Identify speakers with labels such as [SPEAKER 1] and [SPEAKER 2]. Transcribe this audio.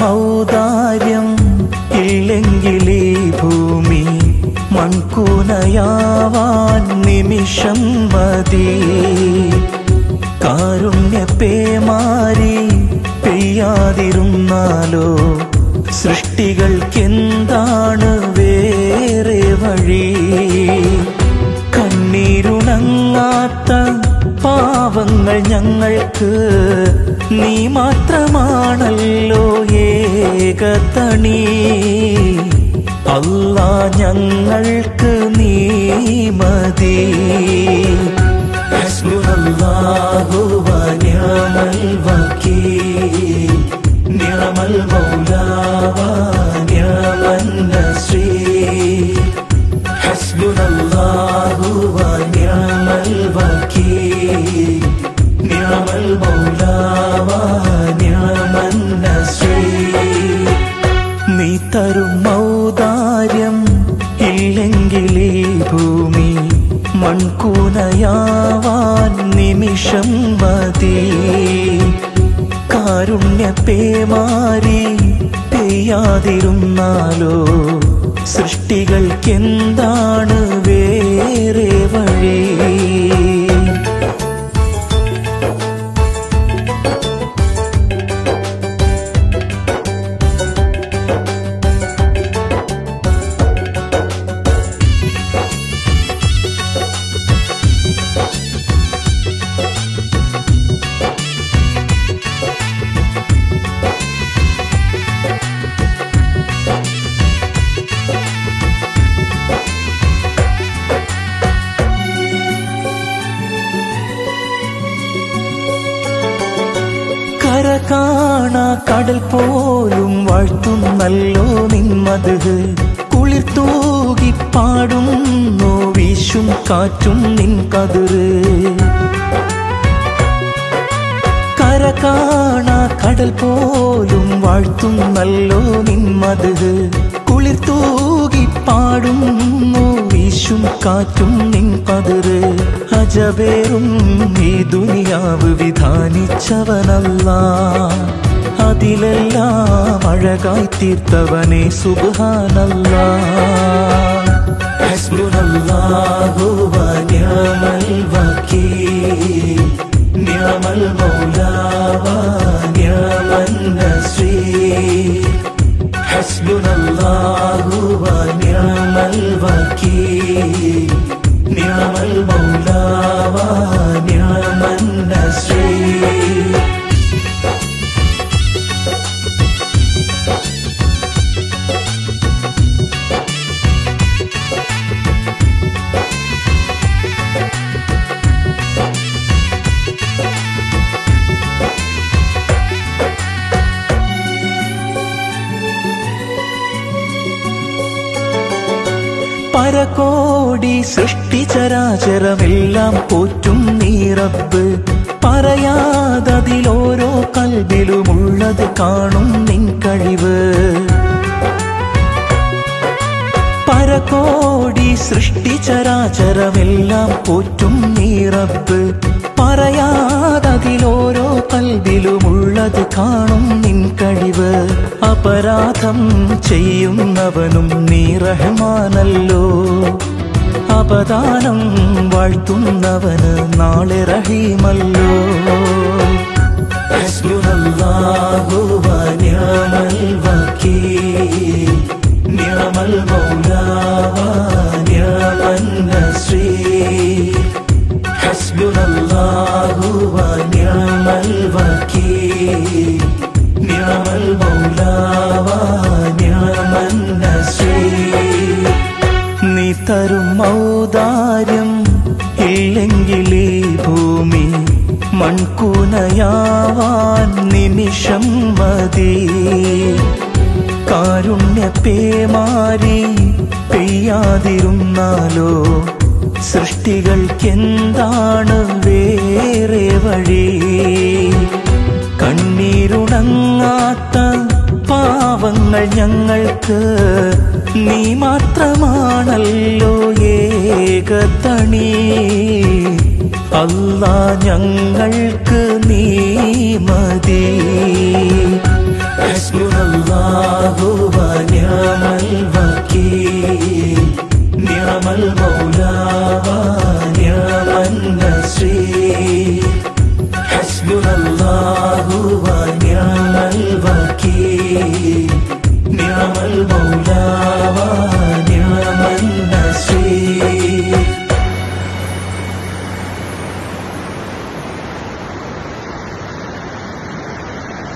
[SPEAKER 1] ഔദാര്യം ഇല്ലെങ്കിലീ ഭൂമി മൺകൂനയാവാൻ നിമിഷം മതി. കാരുണ്യപേമാരി പെയ്യാതിരുന്നാലോ സൃഷ്ടികൾക്കെന്താണ് വേറെ വഴി? കണ്ണീരുണങ്ങാത്ത പാവങ്ങൾ ഞങ്ങൾക്ക് നീ മാത്രമാണല്ലോ ഏകതണി. അല്ലാ ഞങ്ങൾക്ക് നീ മതി. ഹസ്ബുനല്ലാഹു വ നിഅമൽ വകീൽ നിഅമൽ മൗലാ വ നിഅമൻ നസീർ. ഹസ്ബുനല്ലാഹു വ നിഅമൽ വകീൽ നിഅമൽ മൗലാ വ നിഅമൻ നസീർ. നീ തരും ഔദാര്യം ഇല്ലെങ്കിലീ ഭൂമി മൺകൂനയാവാൻ നിമിഷം മതി. കാരുണ്യപേമാരി പെയ്യാതിരുന്നാലോ സൃഷ്ടികൾക്കെന്താണ് വേറെ വഴി? കര കാണാ കടൽ പോലും വാഴ്ത്തുന്നല്ലോ നിന്മത്. കുളിർ തൂകി പാടുന്നു വീശും കാറ്റും നിൻ കതിര്. കര കാണാ കടൽ പോലും വാഴ്ത്തുന്നല്ലോ നിന്മത്. കുളിർ തൂകി പാടുന്നു വീശും കാറ്റും നിൻ കതിര്. അജബേറും ഈ ദുനിയാവ് വിധാനിച്ചവനല്ലാ, അതിലെല്ലാം അഴകായി തീർത്തവനെ സുബ്ഹാനല്ലാ. ഹസ്ബുനല്ലാഹു വ നിഅമൽ വകീൽ നിഅമൽ മൗലാ വ നിഅമൻ നസീർ. ഹസ്ബുനല്ലാഹു വ നിഅമൽ വകീൽ നിഅമൽ മൗലാ വ നിഅമൻ നസീർ. പരകോടി സൃഷ്ടിചരാചരമെല്ലാം പോറ്റും നീ റബ്ബ്. പറയാതതിലോരോ കൽബിലുമുള്ളത് കാണും നിൻ കഴിവ്. പരകോടി സൃഷ്ടിചരാചരമെല്ലാം പോറ്റും നീ റബ്ബ്. പറയാതതിലോരോ കൽബിലുമുള്ളത് കാണും നിൻ കഴിവ്. അപരാധം ചെയ്യുന്നവനും നീ റഹ്മാനല്ലോ, അപദാനം വാഴ്ത്തുന്നവന് നാളെ റഹീമല്ലോ. ഹസ്ബുനല്ലാഹു വ നിഅമൽ വകീൽ നിഅമൽ മൗലാ വ നിഅമൻ നസീർ. ഹസ്ബുനല്ലാഹു വ നിഅമൽ വകീൽ നിഅമൽ മൗലാ വ നിഅമൻ നസീർ. നീ തരും ഔദാര്യം ഇല്ലെങ്കിലീ ഭൂമി മൺകൂനയാവാൻ നിമിഷം മതി. കാരുണ്യപേമാരി പെയ്യാതിരുന്നാലോ സൃഷ്ടികൾക്കെന്താണ് വേറെ വഴി? കണ്ണീരുണങ്ങാത്ത പാവങ്ങൾ ഞങ്ങൾക്ക് നീ മാത്രമാണല്ലോ ഏകതണി. അല്ലാ ഞങ്ങൾക്ക് നീ മതി. ഹസ്ബുനല്ലാഹു അല്ലാഹു